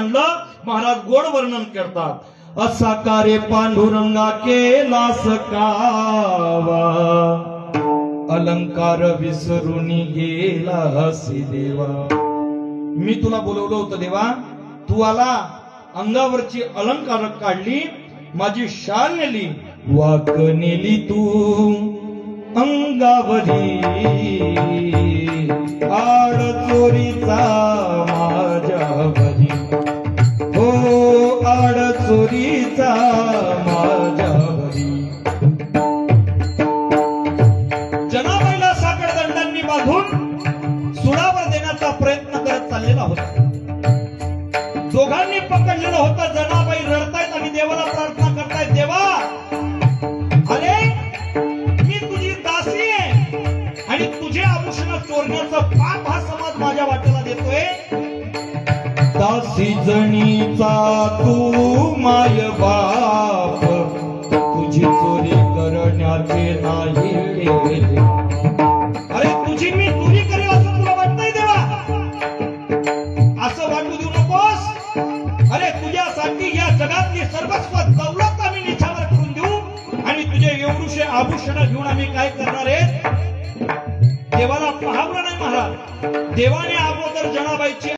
महाराज गोड वर्णन करतात। असा कार्य पांडुरंगा केलास कावा, अलंकार विसरून गेलासी देवा। मी तुला बोलवलं होतं देवा, तू आला, अंगावरची अलंकार काढली, माझी शाल नेली, वाक नेली तू अंगावरी, आड चोरीचा माझ्यावरी, हो आड चोरीचा माझ्यावरी। जनाबाईला साखळदंडांनी बांधून सुडावर देण्याचा प्रयत्न करत चाललेला होता। दोघांनी पकडलेलं होतं। जनाबाई रडतायत आणि देवाला प्रार्थना करतायत, देवा अरे मी तुझी दासी आहे आणि तुझे आभूषण चोरण्याचं पाप हा समाज माझ्या वाट्याला देतोय। दासी जणीचा तू माय बाप, तुझी चोरी करण्याचे नाही। अरे तुझी मी चोरी करेल असं तुला वाटतंय देवा? असं वाटू देऊ नकोस। अरे तुझ्यासाठी या जगातली सर्वस्व दौलत आम्ही निछावर करून देऊ आणि तुझे एवढूशे आभूषण घेऊन आम्ही काय करणार आहे? देवाला पाहावलं नाही महाराज। देवाने अगोदर जनाबाईची